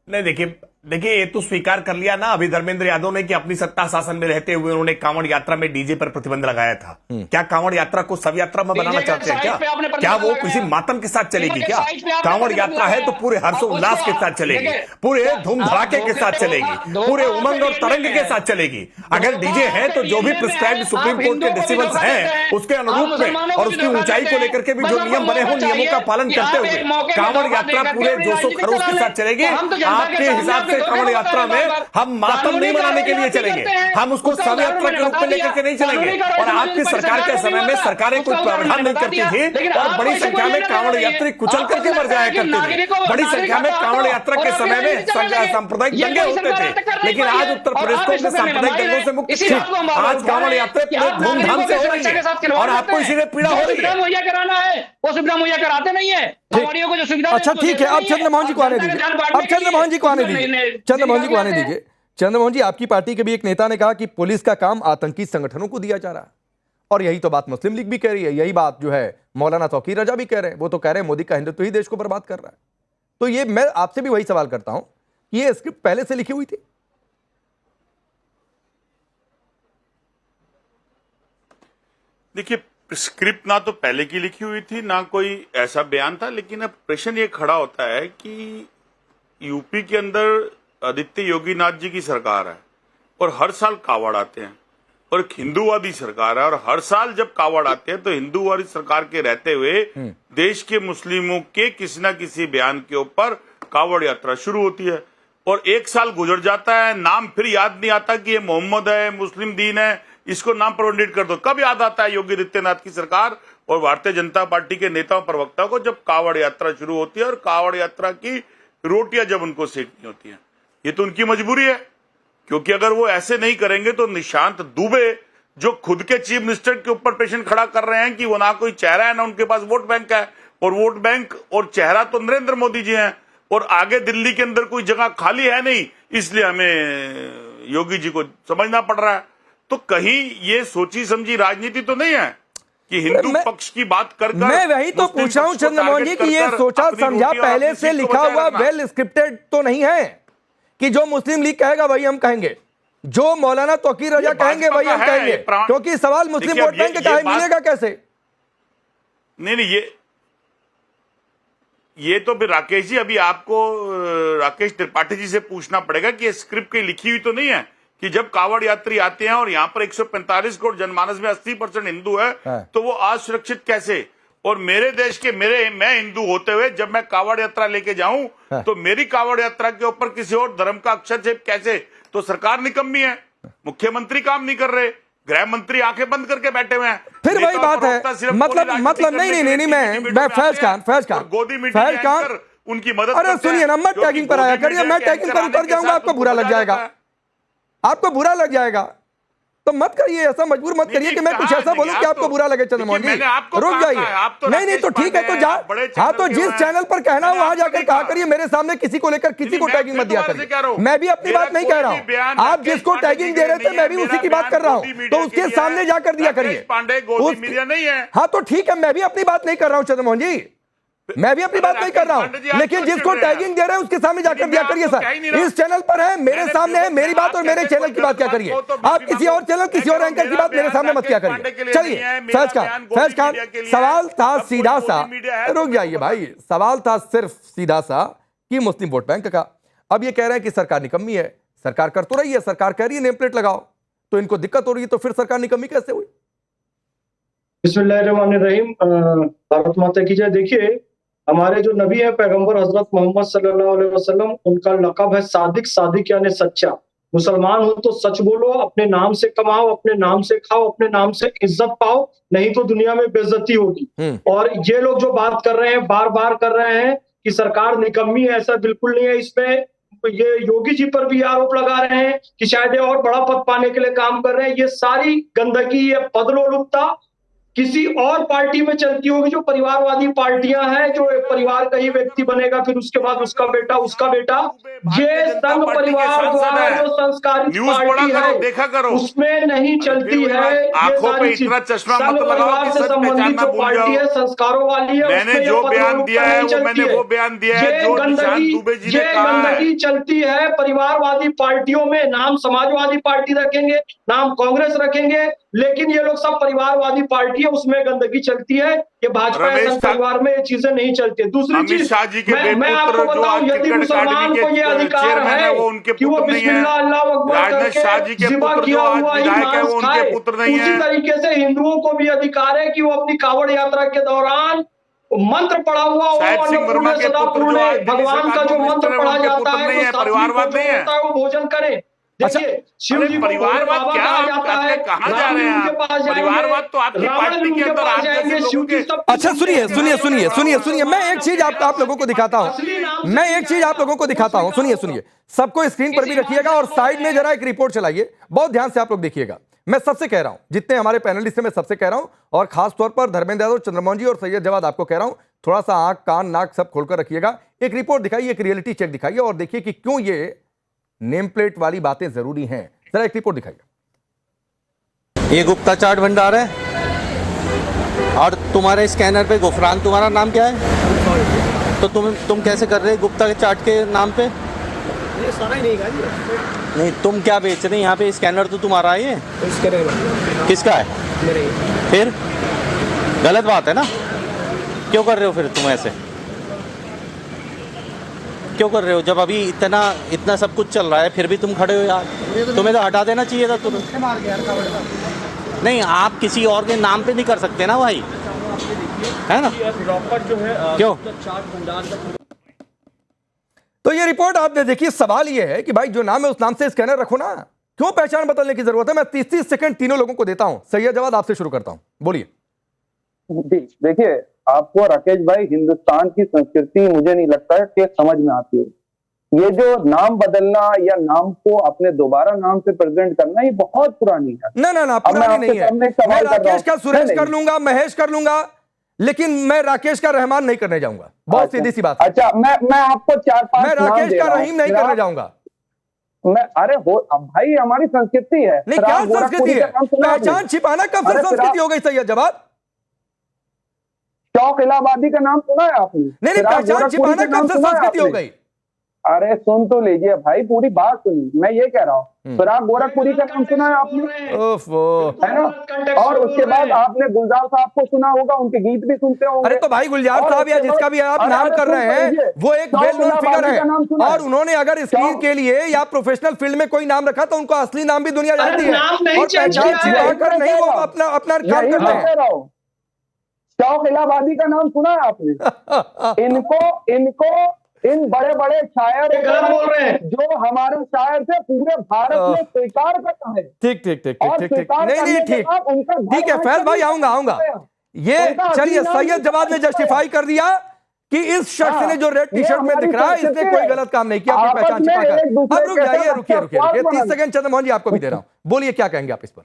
नहीं, देखिए ये तो स्वीकार कर लिया ना अभी धर्मेंद्र यादव ने कि अपनी सत्ता शासन में रहते हुए उन्होंने कांवड़ यात्रा में डीजे पर प्रतिबंध लगाया था। क्या कांवड़ यात्रा को सब यात्रा में बनाना चाहते हैं क्या वो किसी मातम के साथ चलेगी क्या? कांवड़ यात्रा है तो पूरे हर्षोल्लास के साथ चलेगी, पूरे धूम धड़ाके के साथ चलेगी, पूरे उमंग और तरंग के साथ चलेगी। अगर डीजे है तो जो भी प्रिस्क्राइब्ड सुप्रीम कोर्ट के डेसिबल्स हैं उसके अनुरूप में और उसकी ऊंचाई को लेकर के भी जो नियम बने हो नियमों का पालन करते हुए कांवड़ यात्रा पूरे जोशो खरोश के साथ चलेगी। आपके हिसाब से कांवड़ यात्रा में हम मातम नहीं मनाने के लिए चलेंगे, हम उसको शव यात्रा के रूप में लेकर के नहीं चलेंगे। और आपकी सरकार के समय में सरकारें कोई प्रावधान नहीं करती थी और बड़ी संख्या में कांवड़ यात्री कुचल करके मर जाया करते थे। बड़ी संख्या में कांवड़ यात्रा के समय में सांप्रदायिक दंगे होते थे, लेकिन आज उत्तर प्रदेश को अपने सांप्रदायिक दंगों से मुक्त आज कांवड़ यात्रा पूरे धूमधाम से हो रही है और आपको इसीलिए पीड़ा हो रही है। मुहैया कराना है वो सुविधा मुहैया कराते नहीं है कांवड़ियों को जो सुविधा। अच्छा ठीक है, अब चंद्रमोहन जी को आने दीजिए, अब चंद्रमोहन जी को आने दीजिए, चंद्रमोहन जी को आने दीजिए। चंद्रमोहन जी, आपकी पार्टी के भी एक नेता ने कहा कि पुलिस का काम आतंकी संगठनों को दिया जा रहा है, और यही तो बात मुस्लिम लीग भी कह रही है, यही बात जो है मौलाना तौकीर रजा भी कह रहे हैं। वो तो कह रहे हैं मोदी का हिंदुत्व ही देश को बर्बाद कर रहा है। तो ये मैं आपसे भी वही सवाल करता हूं, ये स्क्रिप्ट पहले से लिखी हुई थी? देखिए, स्क्रिप्ट ना तो पहले की लिखी हुई थी ना कोई ऐसा बयान था, लेकिन अब प्रश्न ये खड़ा होता है कि यूपी के अंदर आदित्य योगीनाथ जी की सरकार है और हर साल कावड़ आते हैं और एक हिंदूवादी सरकार है, और हर साल जब कावड़ आते हैं तो हिंदूवादी सरकार के रहते हुए देश के मुस्लिमों के किसी न किसी बयान के ऊपर कावड़ यात्रा शुरू होती है और एक साल गुजर जाता है, नाम फिर याद नहीं आता कि ये मोहम्मद है, मुस्लिम दीन है, इसको नाम प्रवर्णित कर दो। कब याद आता है योगी आदित्यनाथ की सरकार और भारतीय जनता पार्टी के नेताओं प्रवक्ता को? जब कावड़ यात्रा शुरू होती है और कावड़ यात्रा की रोटियां जब उनको सेकनी होती हैं। ये तो उनकी मजबूरी है, क्योंकि अगर वो ऐसे नहीं करेंगे तो निशांत दुबे जो खुद के चीफ मिनिस्टर के ऊपर पेशेंट खड़ा कर रहे हैं कि वो ना कोई चेहरा है ना उनके पास वोट बैंक है, और वोट बैंक और चेहरा तो नरेंद्र मोदी जी हैं, और आगे दिल्ली के अंदर कोई जगह खाली है नहीं, इसलिए हमें योगी जी को समझना पड़ रहा है। तो कहीं ये सोची समझी राजनीति तो नहीं है कि हिंदू पक्ष की बात कर मैं वही तो पूछ रहा हूं चंद्रमोहन जी कि ये सोचा समझा पहले से लिखा हुआ वेल स्क्रिप्टेड तो नहीं है कि जो मुस्लिम लीग कहेगा वही हम कहेंगे, जो मौलाना तौकीर रजा कहेंगे वही हम कहेंगे, क्योंकि सवाल मुस्लिम वोट बैंक का है, मिलेगा कैसे? नहीं, ये तो फिर राकेश जी, अभी आपको राकेश त्रिपाठी जी से पूछना पड़ेगा कि ये स्क्रिप्ट की लिखी हुई तो नहीं है कि जब कावड़ यात्री आते हैं और यहाँ पर 145 करोड़ जनमानस में 80% हिंदू है तो वो असुरक्षित कैसे? और मेरे देश के मैं हिंदू होते हुए जब मैं कावड़ यात्रा लेके जाऊं तो मेरी कावड़ यात्रा के ऊपर किसी और धर्म का हस्तक्षेप कैसे? तो सरकार निकम्मी है, मुख्यमंत्री काम नहीं कर रहे, गृह मंत्री आंखें बंद करके बैठे हुए हैं। फिर वही बात है, मतलब नहीं, मैं फैज खान उनकी मदद। अरे सुनिए ना, मत टैगिंग पर आया करिए, मैं टैगिंग पर उतर जाऊंगा आपको बुरा लग जाएगा। आपको बुरा लग जाएगा तो मत करिए, ऐसा मजबूर मत करिए कि मैं कुछ ऐसा बोलूं कि आपको बुरा लगे। चंद्रमोहन जी रुक जाइए। नहीं तो ठीक है, तो जा, हाँ तो जिस चैनल पर कहना हो वहां जाकर कहा करिए। मेरे सामने किसी को लेकर किसी को टैगिंग मत दिया करिए। मैं भी अपनी बात नहीं कह रहा हूं, आप जिसको टैगिंग दे रहे थे मैं भी उसी की बात कर रहा हूं, तो उसके सामने जाकर दिया करिए। हाँ तो ठीक है, मैं भी अपनी बात नहीं कर रहा हूं चंद्रमोहन जी, मैं भी अपनी बात नहीं कर रहा हूं, लेकिन जिसको टैगिंग दे रहे हैं उसके सामने जाकर दिया करिए। सर इस चैनल पर है, मेरे सामने है, मेरी बात और मेरे चैनल की बात क्या करिए। आप किसी और चैनल किसी और एंकर की बात मेरे सामने मत क्या करिए। चलिए फैज खान सवाल था सीधा सा, रुक जाइए भाई, सवाल था सिर्फ सीधा सा कि मुस्लिम वोट बैंक का। अब ये कह रहे हैं कि सरकार निकम्मी है। सरकार कर तो रही है, सरकार कह रही है नेम प्लेट लगाओ, तो इनको दिक्कत हो रही है, तो फिर सरकार निकम्मी कैसे हुई? बिस्मिल्लाहिर्रहमानिर्रहीम, भारत माता की जय। देखिए, हमारे जो नबी है पैगंबर हजरत मोहम्मद सल्लल्लाहु अलैहि वसल्लम, उनका लक़ब है सादिक। सादिक यानी सच्चा। मुसलमान हो तो सच बोलो, अपने नाम से कमाओ, अपने नाम से खाओ, अपने नाम से इज्जत पाओ, नहीं तो दुनिया में बेइज्जती होगी। और ये लोग जो बात कर रहे हैं, बार बार कर रहे हैं कि सरकार निकम्मी है, ऐसा बिल्कुल नहीं है। इसमें ये योगी जी पर भी आरोप लगा रहे हैं कि शायद ये और बड़ा पद पाने के लिए काम कर रहे हैं। ये सारी गंदगी, ये पदलोलुपता किसी और पार्टी में चलती होगी, जो परिवारवादी पार्टियां हैं, जो एक परिवार का ही व्यक्ति बनेगा, फिर उसके बाद उसका बेटा, उसका बेटा। ये संघ परिवार द्वारा जो संस्कारित पार्टी है, देखा करो, उसमें नहीं चलती है। आंखों पे इतना चश्मा मत लगाओ कि सच पहचानना भूल जाओ। संस्कारों वाली है, मैंने जो बयान दिया है वो मैंने वो बयान दिया है जो निशांत दुबे जी ने कहा है। गंदगी चलती है परिवारवादी पार्टियों में। नाम समाजवादी पार्टी रखेंगे, नाम कांग्रेस रखेंगे, लेकिन ये लोग सब परिवारवादी पार्टी है, उसमें गंदगी चलती है। ये भाजपा परिवार में ये चीजें नहीं चलती। दूसरी चीज, मैं आपको बताऊं, यदि मुसलमान को ये अधिकार है कि वो बिस्मिल्लाह अल्लाह अकबर करके ज़िबा किया हुआ ही मांस खाए, उसी तरीके से हिंदुओं को भी अधिकार है कि वो अपनी कावड़ यात्रा के दौरान मंत्र पढ़ा हुआ भगवान का जो मंत्र पढ़ा जाता है, वो भोजन करे। देखिए, शिव जी परिवारवाद क्या कहाँ जा रहे हैं आप? परिवारवाद तो आपकी पार्टी के अंदर आप जैसे लोगों के। अच्छा सुनिए, मैं एक चीज आप लोगों को दिखाता हूं, सुनिए, सबको स्क्रीन पर भी रखिएगा और साइड में जरा एक रिपोर्ट चलाइए, बहुत ध्यान से आप लोग देखिएगा। मैं सबसे कह रहा हूं, जितने हमारे पैनलिस्ट हैं मैं सबसे कह रहा हूं, और खास तौर पर धर्मेंद्र यादव, चंद्रमोहन जी और सैयद जवाद, आपको कह रहा हूं, थोड़ा सा आंख कान नाक सब खोलकर रखिएगा। एक रिपोर्ट दिखाइए, एक रियलिटी चेक दिखाइए और देखिए कि क्यों ये नेम प्लेट वाली बातें जरूरी हैं। जरा एक रिपोर्ट दिखाइए। ये गुप्ता चाट भंडार है और तुम्हारे स्कैनर पे गुफरान, तुम्हारा नाम क्या है? तो तुम कैसे कर रहे हो गुप्ता के चाट के नाम पे? ये सारा ही नहीं, तुम क्या बेच रहे हैं यहाँ पे? स्कैनर तो तुम्हारा ही है। किसका है? मेरे। फिर गलत बात है ना, क्यों कर रहे हो फिर तुम ऐसे? क्यों कर रहे हो जब अभी इतना सब कुछ चल रहा है, फिर भी तुम खड़े हो यार? तुम्हें तो हटा देना चाहिए था तुरंत। नहीं, आप किसी और के नाम पे नहीं कर सकते ना भाई, है ना? प्रॉपर जो है क्यों? तो ये रिपोर्ट आपने देखी। सवाल ये है कि भाई जो नाम है उस नाम से स्कैनर रखो ना, क्यों पहचान बदलने की जरूरत है? मैं 30-30 सेकंड तीनों लोगों को देता हूं। सैयद जवाद आपसे शुरू करता हूं, बोलिए। देखिए, आपको राकेश भाई, हिंदुस्तान की संस्कृति मुझे नहीं लगता है कि समझ में आती है। ये जो नाम बदलना या नाम को अपने दोबारा नाम से प्रेजेंट करना, ये बहुत पुरानी है। ना पुरानी नहीं है। मैं राकेश का सुरेश कर लूंगा, महेश कर लूंगा, लेकिन मैं राकेश का रहमान नहीं करने जाऊंगा। बहुत सीधी सी बात। अच्छा, मैं आपको 4-5 मैं राकेश का रहीम नहीं करने जाऊंगा। अरे अब भाई हमारी संस्कृति है। नहीं, क्या संस्कृति है? पहचान छिपाना कब से संस्कृति हो गई? सैयद जवाद, शौक इलाहाबादी का नाम सुना है आपने? नहीं, पहचान छिपाना कब से संस्कृति हो गई? अरे सुन तो लीजिए भाई, पूरी बात सुनिए। मैं ये कह रहा हूँ, फिराक गोरखपुरी का नाम सुना है आपने? है ना? और उसके बाद आपने गुलजार साहब को सुना होगा, उनके गीत भी सुनते होंगे। अरे तो भाई गुलजार साहब या जिसका भी आप नाम कर रहे हैं, वो एक वेल नोन फिगर है, और उन्होंने अगर स्क्रीन के लिए या प्रोफेशनल फील्ड में कोई नाम रखा तो उनको असली नाम भी दुनिया जानती है, और पहचान छिपाकर नहीं वो अपना काम करते हैं। शौक इलाहाबादी का नाम सुना है आपने? इनको इन बड़े बड़े शायर बोल रहे हैं जो हमारे शायर थे, पूरे भारत में स्वीकार करता है। ठीक। नहीं, ठीक है फैज भाई, आऊंगा। ये चलिए, सैयद जवाद ने जस्टिफाई कर दिया कि इस शख्स ने जो रेड टी शर्ट में दिख रहा है इसने कोई गलत काम नहीं किया अपनी पहचान छिपाकर। अब रुक जाइए, रुकिए 30 सेकंड चंद्रमोहन जी आपको भी दे रहा हूं, बोलिए क्या कहेंगे आप इस पर।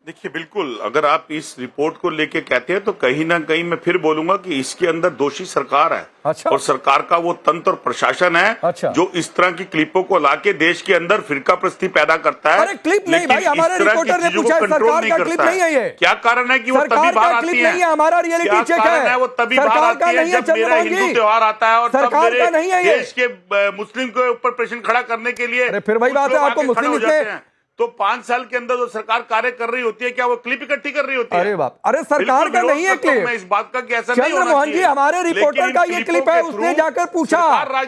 देखिए, बिल्कुल अगर आप इस रिपोर्ट को लेके कहते हैं तो कहीं ना कहीं मैं फिर बोलूंगा कि इसके अंदर दोषी सरकार है। अच्छा। और सरकार का वो तंत्र और प्रशासन है। अच्छा। जो इस तरह की क्लिपों को लाके देश के अंदर फिरका प्रस्ती पैदा करता है। अरे क्लिप नहीं भाई, हमारे रिपोर्टर ने पूछा सरकार का क्लिप नहीं है ये। क्या कारण है कि वो तभी बाहर आती है? हमारा रियलिटी चेक है, वो तभी बाहर आती है जब मेरा हिंदू त्योहार आता है और तब मेरे देश के मुस्लिम के ऊपर प्रेशर खड़ा करने के लिए फिर वही बात है, आपको मुस्लिम इसलिए तो 5 साल के अंदर जो सरकार कार्य कर रही होती है, क्या वो क्लिप इकट्ठी कर रही होती है? अरे बाप, अरे सरकार का नहीं है क्लिप। मैं इस बात का कि ऐसा नहीं होना चंद्रमोहन जी चाहिए। हमारे रिपोर्टर का ये क्लिप है, उसने जाकर पूछा,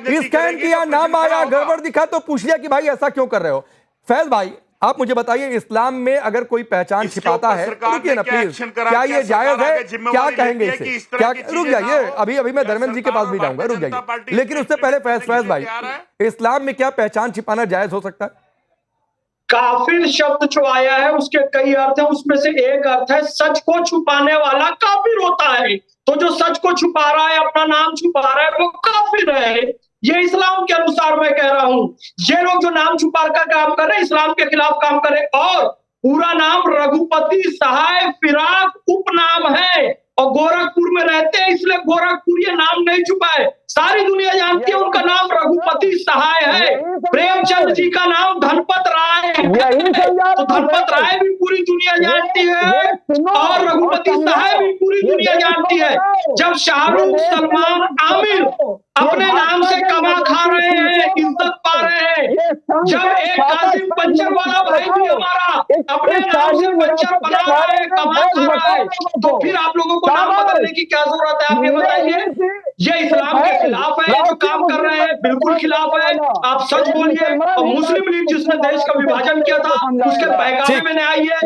स्कैन किया, नाम आया, गड़बड़ दिखा तो पूछ लिया कि भाई ऐसा क्यों कर रहे हो। फैज भाई आप मुझे बताइए, इस्लाम में अगर कोई पहचान छिपाता है, रुकिए ना प्लीज, क्या ये जायज है? क्या कहेंगे इसे? क्या, रुक जाइए, अभी मैं धर्मेंद्र जी के पास भी जाऊंगा, रुक जाइए, लेकिन उससे पहले फैज भाई, इस्लाम में क्या पहचान छिपाना जायज हो सकता है? काफिर शब्द जो आया है उसके कई अर्थ हैं, उसमें से एक अर्थ है सच को छुपाने वाला काफिर होता है। तो जो सच को छुपा रहा है, अपना नाम छुपा रहा है, वो काफिर है। ये इस्लाम के अनुसार मैं कह रहा हूं। ये लोग जो नाम छुपा कर काम कर रहे हैं, इस्लाम के खिलाफ काम कर रहे हैं। और पूरा नाम रघुपति सहाय फिराक उपनाम है और गोरखपुर में रहते हैं, इसलिए गोरखपुर ये नाम नहीं छुपा है। सारी दुनिया जानती है उनका नाम रघुपति सहाय है। प्रेमचंद जी का नाम धनपत राय है, तो धनपत राय भी पूरी दुनिया जानती है और रघुपति सहाय भी पूरी दुनिया जानती है। जब शाहरुख, सलमान, आमिर अपने नाम से कमा खा रहे हैं, इज्जत पा रहे हैं, जब एक कासिम पंचर वाला भाई भी हमारा अपने नाम से पंचर बना रहा है, कमा खा रहा है, तो फिर आप लोगों को नाम बदलने की क्या जरूरत है? आप ये बताइए। ये इस्लाम के खिलाफ है जो काम कर रहे हैं, बिल्कुल खिलाफ है। आप सच बोलिए। और मुस्लिम लीग जिसने देश का विभाजन किया था, उसके बहकावे में नहीं आई है।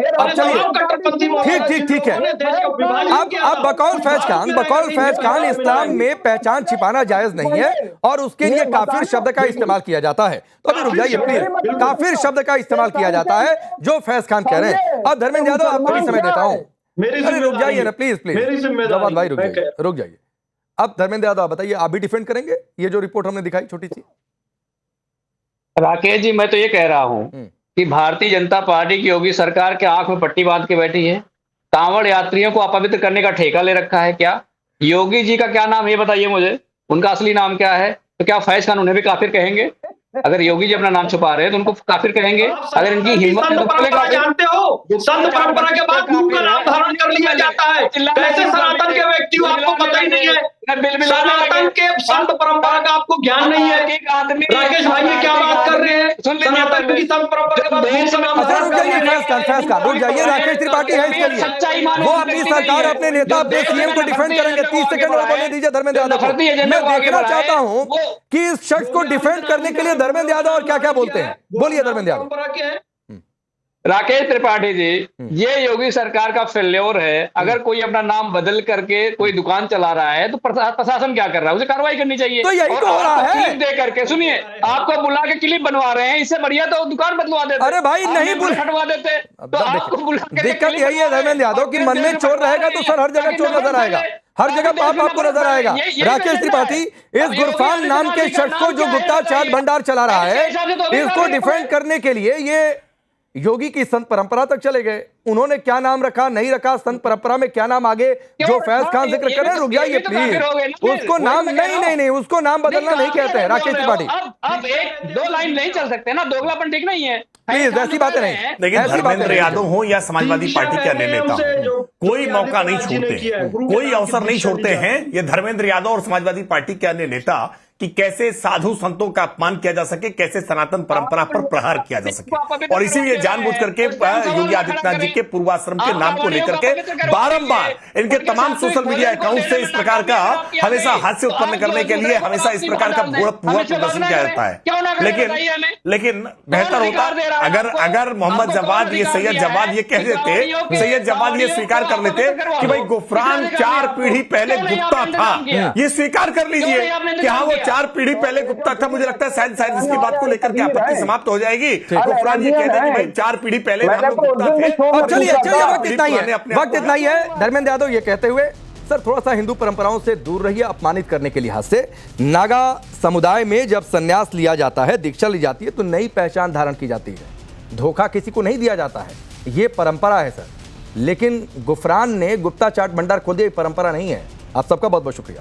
ठीक है। अब बकौल फैज खान इस्लाम में पहचान छिपाना जायज नहीं है और उसके लिए काफिर शब्द का इस्तेमाल किया जाता है। तो अभी रुक जाइए प्लीज, काफिर शब्द का इस्तेमाल किया जाता है जो फैज खान कह रहे हैं। अब धर्मेंद्र यादव आपको भी समय देता हूं, रुक जाइए ना प्लीज, जवाब भाई रुक जाइए। अब धर्मेंद्र यादव आप बताइए, आप भी डिफेंड करेंगे ये जो रिपोर्ट हमने दिखाई छोटी सी? राकेश जी, मैं तो ये कह रहा हूं कि भारतीय जनता पार्टी की योगी सरकार के आंख में पट्टी बांध के बैठी है। कांवड़ यात्रियों को अपवित्र करने का ठेका ले रखा है। क्या योगी जी का क्या नाम है ये बताइए मुझे, उनका असली नाम क्या है? तो क्या फैज खान उन्हें भी काफिर कहेंगे? अगर योगी जी अपना नाम छुपा रहे हैं तो उनको काफिर कहेंगे? अगर इनकी हिम्मत है तो जानते हो, संत परंपरा के बाद गुरु का नाम धारण कर लिया जाता है। कैसे सनातन के व्यक्ति हो, आपको पता ही नहीं है। सनातन के संत परंपरा का आपको ज्ञान नहीं है। राकेश भाई ये क्या बात कर रहे हैं? सनातन की संत परंपरा के बाद रुक जाइए, राकेश त्रिपाठी है इसके लिए, वो अपनी सरकार, अपने नेता, अपने सीएम को डिफेंड करेंगे। 30 सेकंड और बोलने दीजिए धर्मेंद्र यादव को। मैं देखना चाहता हूं कि इस शख्स को डिफेंड करने के लिए धर्मेंद्र यादव और क्या क्या बोलते हैं। बोलिए धर्मेंद्र यादव। राकेश त्रिपाठी जी, ये योगी सरकार का फेल्योर है। अगर कोई अपना नाम बदल करके कोई दुकान चला रहा है तो प्रशासन क्या कर रहा है? उसे कार्रवाई करनी चाहिए। तो यही तो हो रहा है। क्लिप दे करके, सुनिए, आपको बुला के क्लिप बनवा रहे हैं, इससे बढ़िया तो दुकान बदलवा देते। अरे भाई नहीं हटवा देते तो आपको बुला के। दिक्कत यही है धर्मेंद्र यादव कि मन में चोर रहेगा तो सर हर जगह चोर नजर आएगा, हर जगह पाप आपको नजर आएगा। राकेश त्रिपाठी, इस गुरफान नाम के शख्स को जो गुप्ता चाट भंडार चला रहा है, इसको डिफेंड करने के लिए ये योगी की संत परंपरा तक चले गए। उन्होंने क्या नाम रखा, नहीं रखा, संत परंपरा में क्या नाम आगे जो फैज खान जिक्र कर रहे हैं, रुक जाइए प्लीज। उसको नाम नहीं, उसको नाम बदलना नहीं कहते हैं राकेश त्रिपाठी। अब एक दो लाइन नहीं चल सकते ना, दोगलापन ठीक नहीं है प्लीज, ऐसी बातें नहीं। लेकिन धर्मेंद्र यादव हो या समाजवादी पार्टी के अन्य नेता हो, कोई मौका नहीं छोड़ते, कोई अवसर नहीं छोड़ते हैं ये धर्मेंद्र यादव और समाजवादी पार्टी के अन्य नेता कि कैसे साधु संतों का अपमान किया जा सके, कैसे सनातन परंपरा पर प्रहार किया जा सके। और इसीलिए जानबूझ करके योगी आदित्यनाथ जी के पूर्वाश्रम के नाम को लेकर के बारंबार इनके तमाम सोशल मीडिया अकाउंट से इस प्रकार का हमेशा हास्य उत्पन्न करने के लिए हमेशा इस प्रकार का पूरा प्रदर्शन किया जाता है। लेकिन बेहतर होता अगर मोहम्मद जवाद, ये सैयद जवाद ये कह देते, सैयद जवाद ये स्वीकार कर लेते कि भाई गुफरान 4 पीढ़ी पहले गुप्ता था, ये स्वीकार कर लीजिए कि हाँ वो 4 पीढ़ी पहले गुप्ता था, मुझे लगता है शायद इसकी बात को लेकर के आपत्ति समाप्त हो जाएगी। गुफरान ये कहते हैं कि भाई 4 पीढ़ी पहले हम लोग गुप्ता थे। अब चलिए वक्त इतना ही है, वक्त इतना ही है। धर्मेंद्र यादव ये कहते हुए सर थोड़ा सा हिंदू परंपराओं से दूर रहिए, अपमानित करने के लिहाज से। नागा समुदाय में जब संन्यास लिया जाता है, दीक्षा ली जाती है, तो नई पहचान धारण की जाती है, धोखा किसी को नहीं दिया जाता है, ये परंपरा है सर। लेकिन गुफरान ने गुप्ता चाट भंडार खोल दिया, ये परंपरा नहीं है। आप सबका बहुत बहुत शुक्रिया।